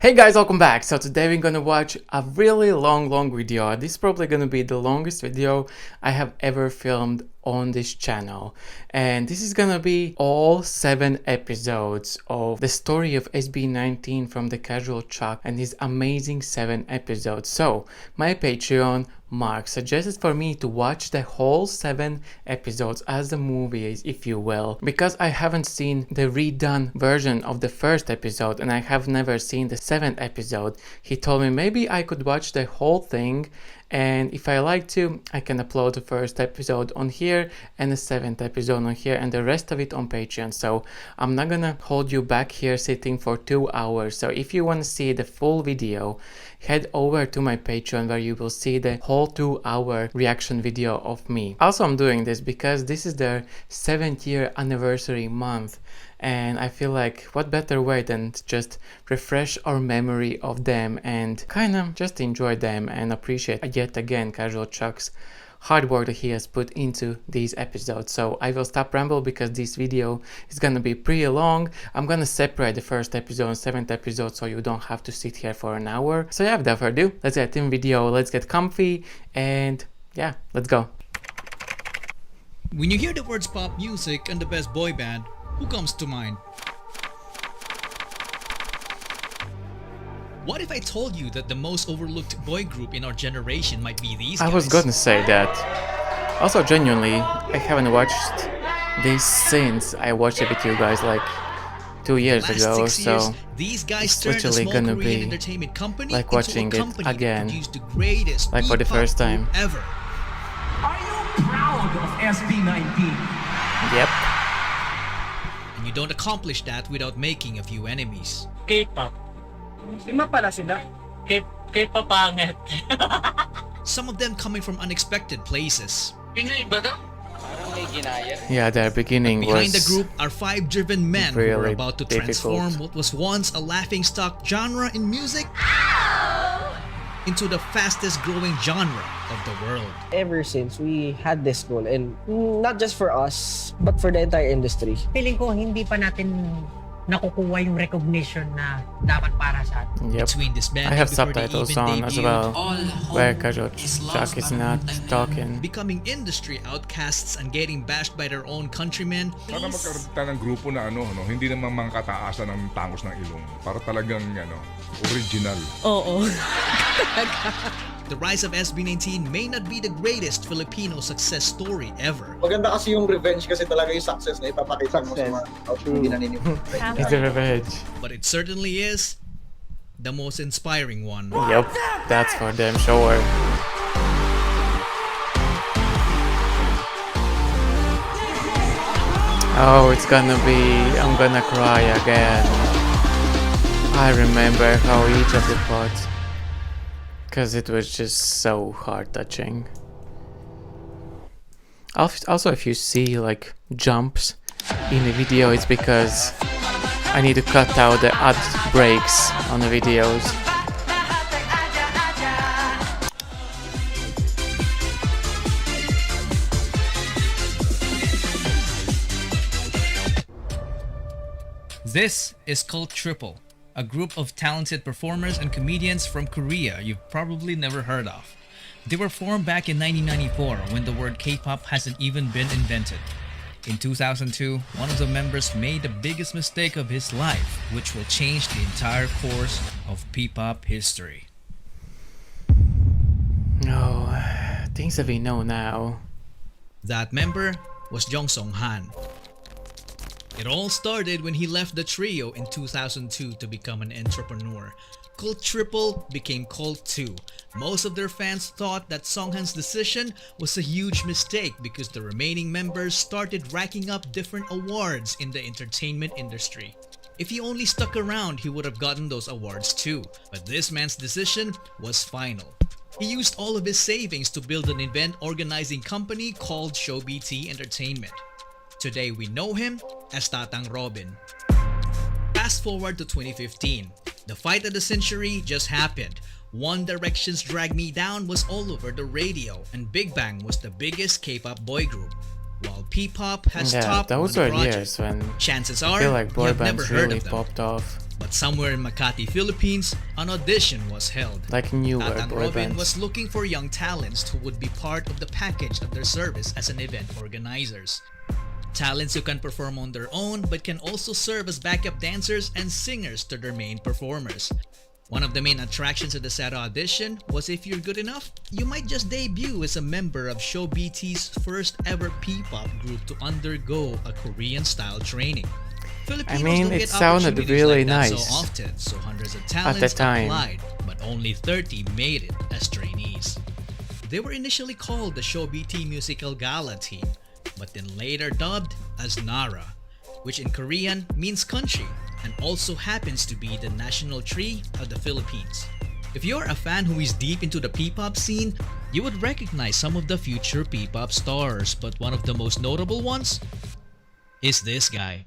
Hey guys, welcome back. So today we're gonna watch a really long video. This is probably gonna be the longest video I have ever filmed on this channel, and this is gonna be all 7 episodes of the story of SB19 from the Casual Chuck and these amazing 7 episodes. So my Patreon Mark suggested for me to watch the whole 7 episodes as the movies, if you will, because I haven't seen the redone version of the first episode and I have never seen the 7th episode. He told me maybe I could watch the whole thing, and if I like to, I can upload the first episode on here and the 7th episode on here and the rest of it on Patreon. So I'm not gonna hold you back here sitting for 2 hours. So if you want to see the full video, head over to my Patreon where you will see the whole 2-hour reaction video of me. Also, I'm doing this because this is their 7th year anniversary month, and I feel like what better way than to just refresh our memory of them and kind of just enjoy them and appreciate yet again Casual Chuck's hard work that he has put into these episodes. So I will stop ramble because this video is gonna be pretty long. I'm gonna separate the first episode and 7th episode so you don't have to sit here for an hour. So yeah, without further ado, let's get in video, let's get comfy, and yeah, let's go. When you hear the words pop music and the best boy band, who comes to mind? What if I told you that the most overlooked boy group in our generation might be these guys? I was gonna say that. Also, genuinely, I haven't watched this since I watched it with you guys like 2 years ago, so these guys it's turned a literally small gonna Korean be entertainment company like watching into a it company again, that produced the greatest like for the PPOP first time. group ever. Are you proud of SB19? Yep. And you don't accomplish that without making a few enemies. K-pop. Lima pala sila. K-pop pangit. Some of them coming from unexpected places. Yun yung iba daw. Yeah, their beginning Behind was the group are 5 driven men who were really about to difficult. transform what was once a laughingstock genre in music into the fastest growing genre of the world. Ever since we had this goal, and not just for us, but for the entire industry. Feeling ko hindi pa natin nakukuha yung recognition na dapat para sa atin. Yep. Between this band I have before they subtitles even on as debuted, well, where Casual Chuck is not talking. becoming industry outcasts and getting bashed by their own countrymen. Sana magkaroon tayo ng grupo na hindi naman mga kataasan ng tangos ng ilong. Para talagang original. Oo. The rise of SB19 may not be the greatest Filipino success story ever. Maganda kasi yung revenge kasi talaga yung success na ipapakita mo sa mga hindi naniniwala. It's a revenge. But it certainly is the most inspiring one. Yep, that's for damn sure. Oh, it's gonna be, I'm gonna cry again. I remember how each of the parts, because it was just so heart touching. Also, if you see like jumps in the video, it's because I need to cut out the ad breaks on the videos. This is called Triple, a group of talented performers and comedians from Korea you've probably never heard of. They were formed back in 1994 when the word K-pop hasn't even been invented. In 2002, one of the members made the biggest mistake of his life, which will change the entire course of P-pop history. No, things that we know now. That member was Jong Song Han. It all started when he left the trio in 2002 to become an entrepreneur. Cult Triple became Cult 2. Most of their fans thought that Songhan's decision was a huge mistake because the remaining members started racking up different awards in the entertainment industry. If he only stuck around, he would have gotten those awards too. But this man's decision was final. He used all of his savings to build an event organizing company called ShowBT Entertainment. Today we know him as Tatang Robin. Fast forward to 2015. The fight of the century just happened. One Direction's Drag Me Down was all over the radio, and Big Bang was the biggest K-pop boy group. While P-pop has Yeah, topped those on were the project, years when chances I are feel like you boy have never bands heard really of them. popped off. But somewhere in Makati, Philippines, an audition was held. Like newer Tatang boy Robin bands. was looking for young talents who would be part of the package of their service as an event organizers. Talents who can perform on their own but can also serve as backup dancers and singers to their main performers. One of the main attractions of the SAT audition was if you're good enough, you might just debut as a member of Show BT's first ever P-pop group to undergo a Korean-style training. Filipinos don't it get sounded opportunities really like that nice so often, so hundreds of at talents the time. applied, but only 30 made it as trainees. They were initially called the Show BT Musical Gala Team, but then later dubbed as Nara, which in Korean means country and also happens to be the national tree of the Philippines. If you're a fan who is deep into the P-pop scene, you would recognize some of the future P-pop stars, but one of the most notable ones is this guy.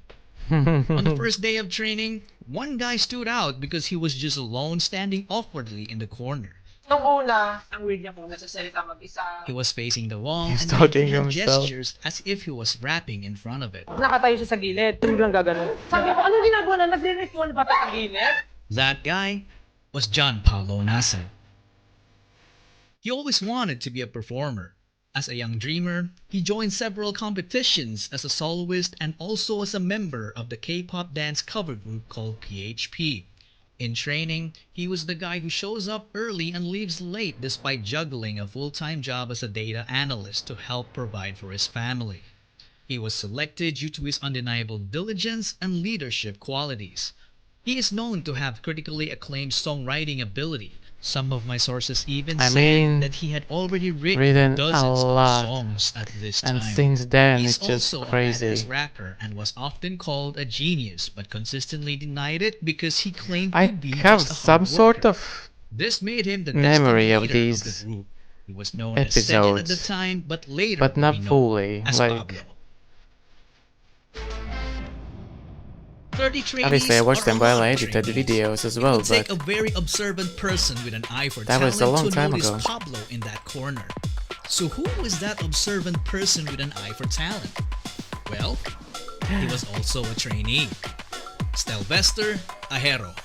On the first day of training, one guy stood out because he was just alone standing awkwardly in the corner. Nung una, ang weird niya po, nagsasalita mag-isa. He was facing the wall He's and talking making himself. gestures as if he was rapping in front of it. Nakatayo siya sa gilid, biglang gaganon. Sabi ko, ano ginagawa na? Nagre-respond ba sa gilid? That guy was John Paulo Nasan. He always wanted to be a performer. As a young dreamer, he joined several competitions as a soloist and also as a member of the K-pop dance cover group called PHP. In training, he was the guy who shows up early and leaves late despite juggling a full-time job as a data analyst to help provide for his family. He was selected due to his undeniable diligence and leadership qualities. He is known to have critically acclaimed songwriting ability. Some of my sources even I said mean, that he had already written written a dozens of lot. songs at this And time. since then, He's it's just also a crazy. badass rapper and was often called a genius, but consistently denied it because he claimed I to be have just a some hard sort worker. of This made him the memory designated of leader these the group. He was known as Sejen at the episodes, time, but later but would not be known fully. as Like, Pablo. 30 obviously I trainees watched are them a while lot I of edited the trainees. videos as It well, would take but a very observant person with an eye for that talent was a long to time notice ago. Pablo in that corner. So who was that observant person with an eye for talent? Well, he was also a trainee. Stelvester Ahero.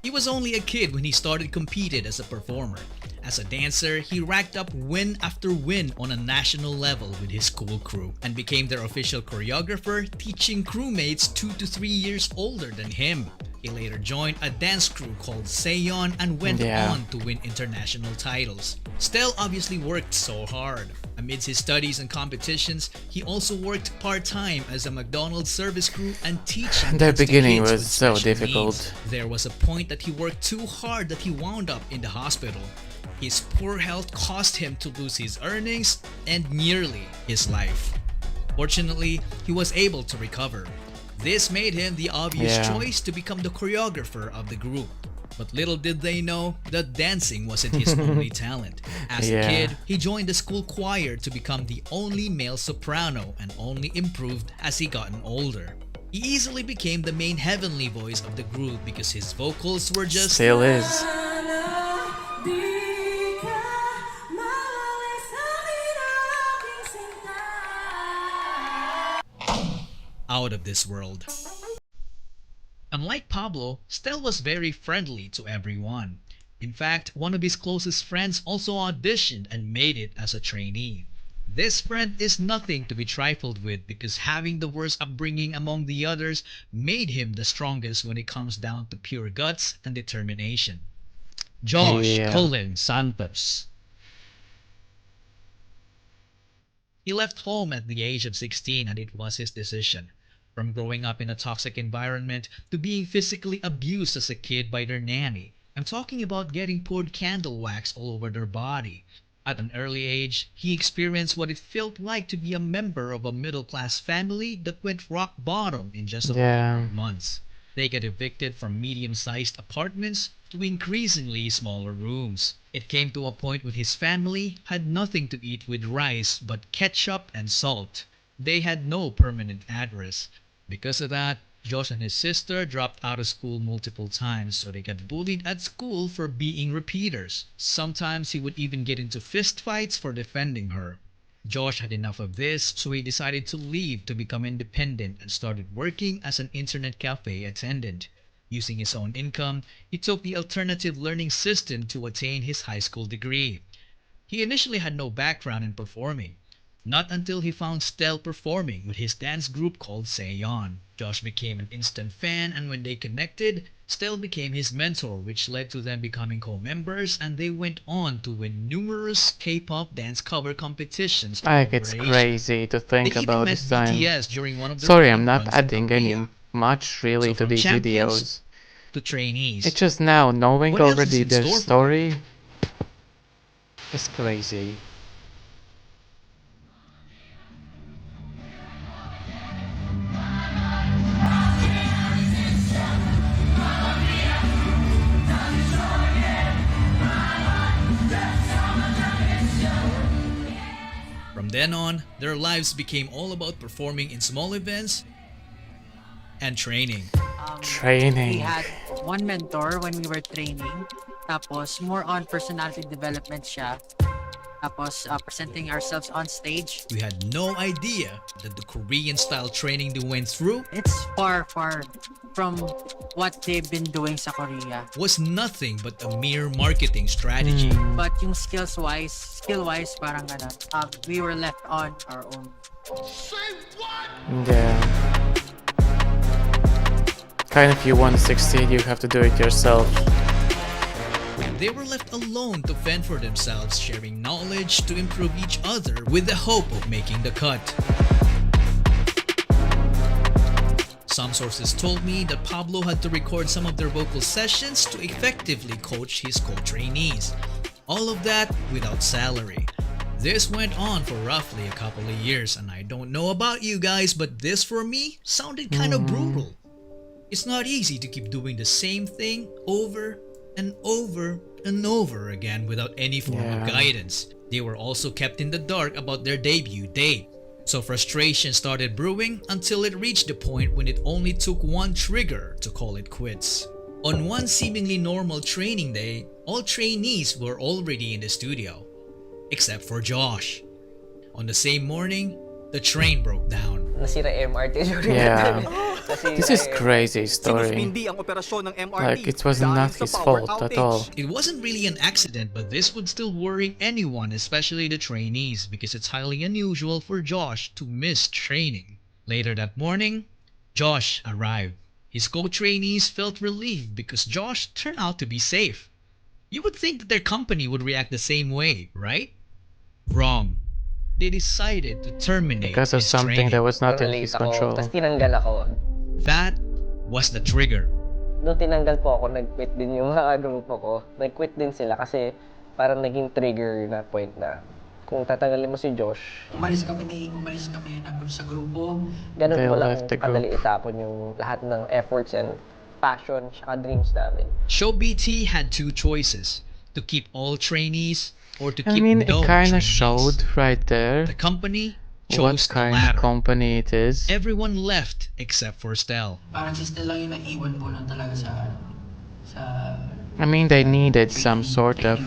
He was only a kid when he started competed as a performer. As a dancer, he racked up win after win on a national level with his school crew and became their official choreographer, teaching crewmates 2 to 3 years older than him. He later joined a dance crew called Seyon and went Yeah. on to win international titles. Stel obviously worked so hard. Amidst his studies and competitions, he also worked part-time as a McDonald's service crew and teaching The dance to beginning kids was with so special difficult. needs. There was a point that he worked too hard that he wound up in the hospital. His poor health caused him to lose his earnings and nearly his life. Fortunately, he was able to recover. This made him the obvious Yeah. choice to become the choreographer of the group. But little did they know that dancing wasn't his only talent. As a Yeah. kid, he joined the school choir to become the only male soprano and only improved as he gotten older. He easily became the main heavenly voice of the group because his vocals were just Still is. out of this world. Unlike Pablo, Stel was very friendly to everyone. In fact, one of his closest friends also auditioned and made it as a trainee. This friend is nothing to be trifled with because having the worst upbringing among the others made him the strongest when it comes down to pure guts and determination. Josh Yeah. Cullen Santos. He left home at the age of 16 and it was his decision. From growing up in a toxic environment to being physically abused as a kid by their nanny. I'm talking about getting poured candle wax all over their body. At an early age, he experienced what it felt like to be a member of a middle-class family that went rock bottom in just a Yeah. few months. They get evicted from medium-sized apartments to increasingly smaller rooms. It came to a point when his family had nothing to eat with rice but ketchup and salt. They had no permanent address. Because of that, Josh and his sister dropped out of school multiple times, so they got bullied at school for being repeaters. Sometimes he would even get into fist fights for defending her. Josh had enough of this, so he decided to leave to become independent and started working as an internet cafe attendant. Using his own income, he took the alternative learning system to attain his high school degree. He initially had no background in performing. Not until he found Stel performing with his dance group called Seyon. Josh became an instant fan, and when they connected, Stel became his mentor, which led to them becoming co-members, and they went on to win numerous K-pop dance cover competitions all Like, over it's Asia. crazy to They think even about met this time. BTS during one of their Sorry, I'm fame not runs in adding Korea. any much really So to from these champions videos. to trainees, It's just now, knowing what else is already in their store for them? story is crazy. From then on, their lives became all about performing in small events and training. We Training. had one mentor when we were training. Tapos, more on personality development siya. Tapos, presenting ourselves on stage. We had no idea that the Korean-style training they went through It's far, far from what they've been doing sa Korea. was nothing but a mere marketing strategy. But yung skill-wise, parang ganun. We were left on our own. Yeah. Kind of, you want to succeed, you have to do it yourself. They were left alone to fend for themselves, sharing knowledge to improve each other with the hope of making the cut. Some sources told me that Pablo had to record some of their vocal sessions to effectively coach his co-trainees. All of that without salary. This went on for roughly a couple of years, and I don't know about you guys, but this for me sounded kind of brutal. It's not easy to keep doing the same thing over and over and over again without any form of Yeah. guidance. They were also kept in the dark about their debut date. So frustration started brewing until it reached the point when it only took one trigger to call it quits. On one seemingly normal training day, all trainees were already in the studio, except for Josh. On the same morning, the train broke down. Nasira MRT during Yeah. that time. Nasira This is eh. crazy story. Sinuspindi ang operasyon ng MRT Like, it was dahil not sa his power fault at outage. all. It wasn't really an accident, but this would still worry anyone, especially the trainees, because it's highly unusual for Josh to miss training. Later that morning, Josh arrived. His co-trainees felt relieved because Josh turned out to be safe. You would think that their company would react the same way, right? Wrong. They decided to terminate Because of his something that training. was not in Late his ako, control. tapos tinanggal ako. That was the trigger. Nung tinanggal po ako, nag-quit din yung mga grupo ko. Nag-quit din sila kasi parang naging trigger na point na kung tatanggalin mo si Josh, Umalis kami sa grupo. ganun They mo lang left the kadali group. itapon yung lahat ng efforts and passion tsaka dreams namin. Show BT had two choices: to keep all trainees or to I keep mean, no it kind of trainees. showed right there The company what chose the kind of latter. company it is. Everyone left except for Stel. Parang si Stella yung naiwan po lang talaga sa I mean, they needed some sort of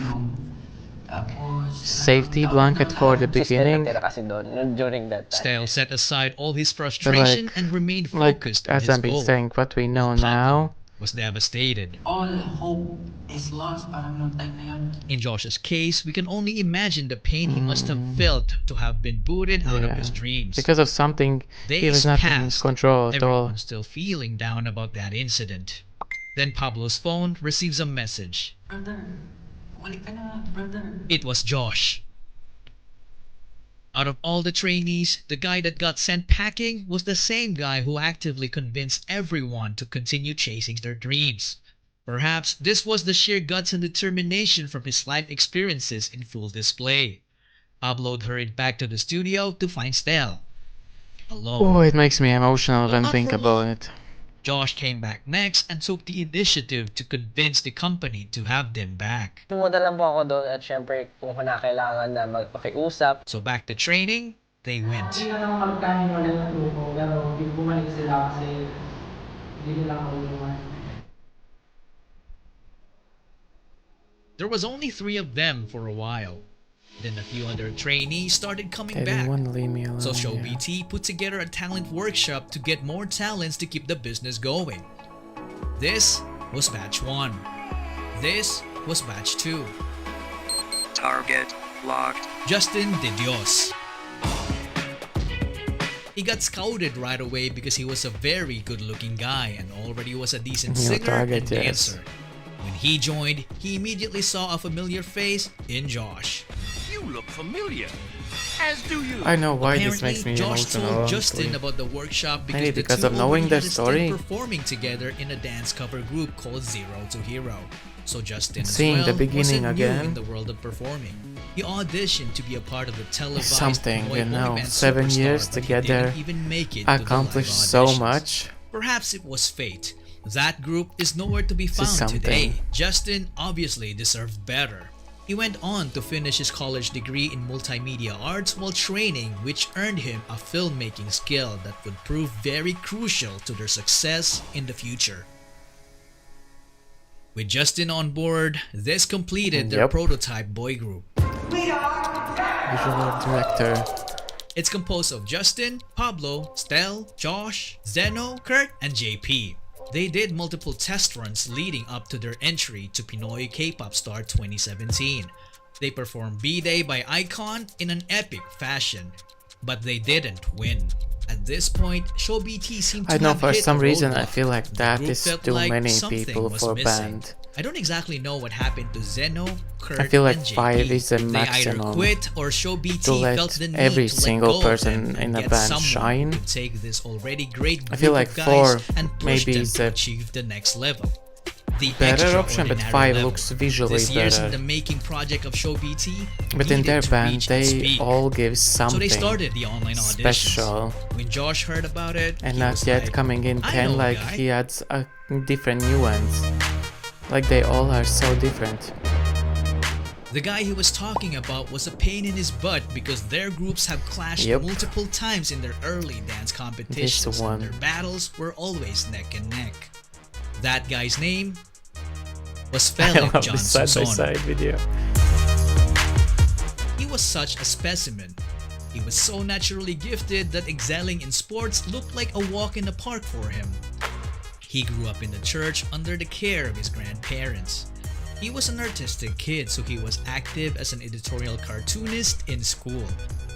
Tapos, safety blanket for the Si Stel beginning. natira kasi doon during that time. Stel set aside all his But frustration and remained like focused on as his I've been goal. saying, what we know Pablo now, was devastated. all hope is lost parang nung time na yun. In Josh's case, we can only imagine the pain he must have felt to have been booted out of yeah, his dreams. because of something he was Days not in his passed, control at all. everyone still feeling down about that incident. Then Pablo's phone receives a message. Brother, balik ka na, brother. It was Josh. Out of all the trainees, the guy that got sent packing was the same guy who actively convinced everyone to continue chasing their dreams. Perhaps this was the sheer guts and determination from his life experiences in full display. Pablo hurried back to the studio to find Stel alone. Oh, it makes me emotional Well, when not think for about long. it. Josh came back next and took the initiative to convince the company to have them back. Pumunta lang po ako doon at syempre kung kailangan na magpakiusap. So back to training, they went. Hindi na naman magkain wala ng grupo, pero bumalik sila kasi hindi nila ako inuwan. There was only 3 of them for a while. Then a few other trainees started coming They back. didn't want to leave me alone. So Show yeah. BT put together a talent workshop to get more talents to keep the business going. This was batch 1. This was batch 2. Target locked. Justin De Dios. He got scouted right away because he was a very good-looking guy and already was a decent New singer target, and yes. dancer. When he joined, he immediately saw a familiar face in Josh. You look familiar. As do you. I know why this Apparently, makes me Josh emotional. told Justin honestly. about the workshop because Maybe the because two of knowing already their had a stint story. performing together in a dance cover group called Zero to Hero. So Justin Seeing as the well beginning wasn't new again in the world of performing. He auditioned to be a part of the televised something, boy you know, band 7 Superstar, years but he together, didn't even make it to the live accomplished so auditions. much. Perhaps it was fate. That group is nowhere to be is found something. today. Justin obviously deserved better. He went on to finish his college degree in multimedia arts while training, which earned him a filmmaking skill that would prove very crucial to their success in the future. With Justin on board, this completed their Yep. prototype boy group. Visual director. It's composed of Justin, Pablo, Stel, Josh, Zeno, Kurt, and JP. They did multiple test runs leading up to their entry to Pinoy K-pop Star 2017. They performed B-Day by Icon in an epic fashion, but they didn't win. At this point, Show BT seemed to I know have for hit some a reason I roadblock. feel like The that group is felt too like many something people was for a missing. band. I don't exactly know what happened to Zeno, Kurt, I feel like and JP. 5 is the They either maximum quit or Show BT to let felt the need every to let single go of person them and in a get band someone shine. who could take this already great group I feel like of guys 4 and push maybe them is to a achieve the next level. The better option, but extraordinary 5 level. looks visually This year's in better. the making project of Show BT. But in needed their to band, reach its they peak. all give So something they started the online auditions. special. When Josh heard about it, And he not was yet like, coming in "I 10 know a like guy." he adds a different nuance. Like they all are so different. The guy he was talking about was a pain in his butt because their groups have clashed Yep. multiple times in their early dance competitions one. and their battles were always neck and neck. That guy's name was I Felix love John this side by Suson. side video. He was such a specimen. He was so naturally gifted that excelling in sports looked like a walk in the park for him. He grew up in the church under the care of his grandparents. He was an artistic kid, so he was active as an editorial cartoonist in school.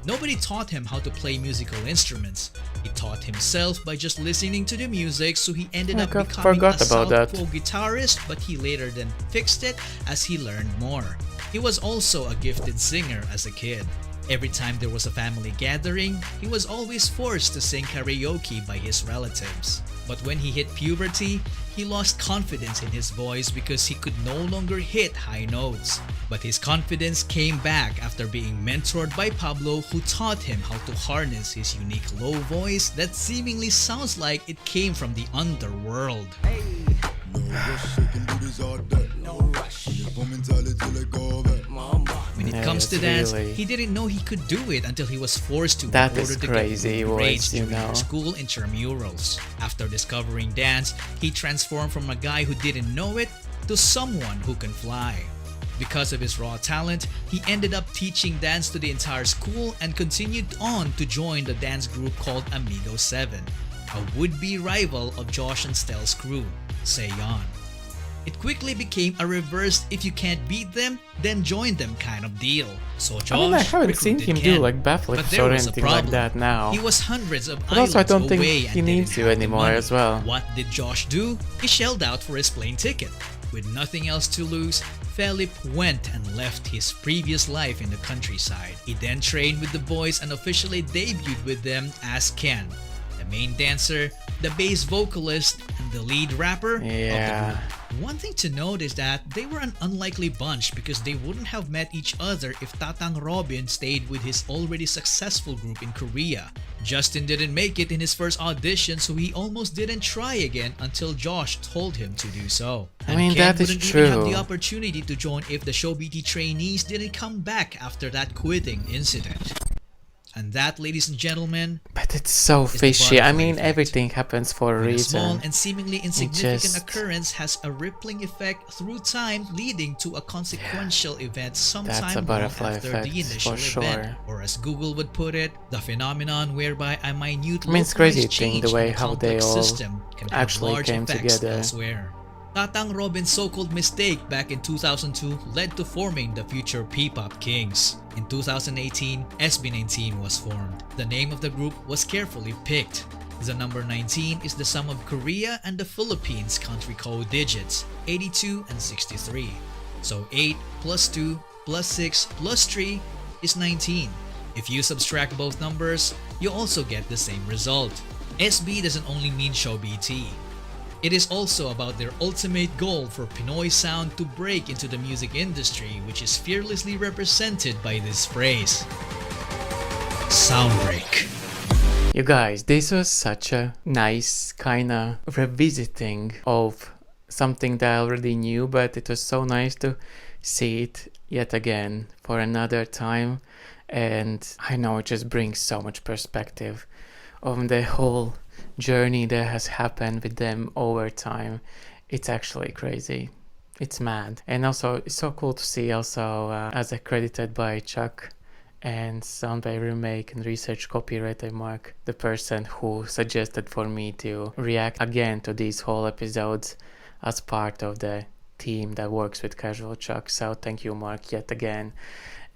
Nobody taught him how to play musical instruments. He taught himself by just listening to the music, so he ended up becoming forgot a about that. Southpaw guitarist, but he later then fixed it as he learned more. He was also a gifted singer as a kid. Every time there was a family gathering, he was always forced to sing karaoke by his relatives. But when he hit puberty, he lost confidence in his voice because he could no longer hit high notes. But his confidence came back after being mentored by Pablo, who taught him how to harness his unique low voice that seemingly sounds like it came from the underworld. When it comes to dance, really- he didn't know he could do it until he was forced to That in is order to crazy get good grades voice, you during know. their school intramurals. After discovering dance, he transformed from a guy who didn't know it to someone who can fly. Because of his raw talent, he ended up teaching dance to the entire school and continued on to join the dance group called Amigo 7, a would-be rival of Josh and Stel's crew, Seyon. It quickly became a reverse if you can't beat them, then join them kind of deal. So Josh I mean, I haven't seen recruited him do Ken, like but backflips there or was a anything like problem. that now. He was hundreds of But also I islands don't think away he and needs didn't to have the anymore money. as well. What did Josh do? He shelled out for his plane ticket. With nothing else to lose, Felipe went and left his previous life in the countryside. He then trained with the boys and officially debuted with them as Ken, the main dancer, the bass vocalist, and the lead rapper of the Yeah. group. One thing to note is that they were an unlikely bunch because they wouldn't have met each other if Tatang Robin stayed with his already successful group in Korea. Justin didn't make it in his first audition, so he almost didn't try again until Josh told him to do so. I And mean, Ken that is wouldn't even have true. the opportunity to join if the Show BT trainees didn't come back after that quitting incident. And that, ladies and gentlemen, But it's so the fishy. I butterfly mean, effect. everything happens for a when a small reason. and seemingly insignificant just- occurrence has a rippling effect through time, leading to a consequential event That's a sometime long butterfly after effect, the initial for event. sure. Or as Google would put it, the phenomenon whereby a minute I mean, it's crazy localized thing the change way in a how they complex all system can actually have large came effects together. elsewhere. Tatang Robin's so-called mistake back in 2002 led to forming the future P-pop Kings. In 2018, SB19 was formed. The name of the group was carefully picked. The number 19 is the sum of Korea and the Philippines country code digits, 82 and 63. So 8 plus 2 plus 6 plus 3 is 19. If you subtract both numbers, you also get the same result. SB doesn't only mean show BT. It is also about their ultimate goal for Pinoy sound to break into the music industry, which is fearlessly represented by this phrase: Soundbreak. You guys, this was such a nice kind of revisiting of something that I already knew, but it was so nice to see it yet again for another time. And I know it just brings so much perspective on the whole journey that has happened with them over time. It's actually crazy. It's mad. And also, it's so cool to see also as accredited by Chuck and sound by remake and research copywriter Mark, the person who suggested for me to react again to these whole episodes as part of the team that works with Casual Chuck. So thank you, Mark, yet again.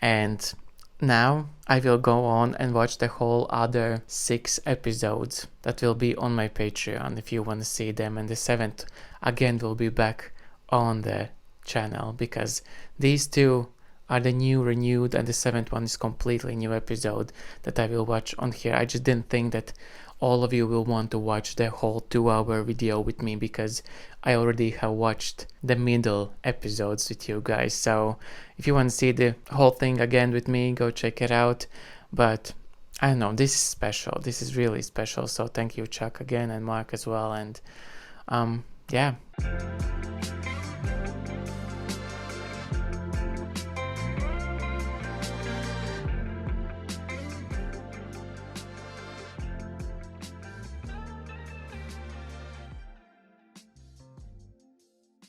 And now I will go on and watch the whole other 6 episodes that will be on my Patreon if you want to see them, and the 7th again will be back on the channel because these 2 are the new renewed, and the 7th one is completely new episode that I will watch on here. I just didn't think that all of you will want to watch the whole 2-hour video with me because I already have watched the middle episodes with you guys. So if you want to see the whole thing again with me, go check it out. But I don't know, this is special. This is really special. So thank you, Chuck, again, and Mark as well. And yeah.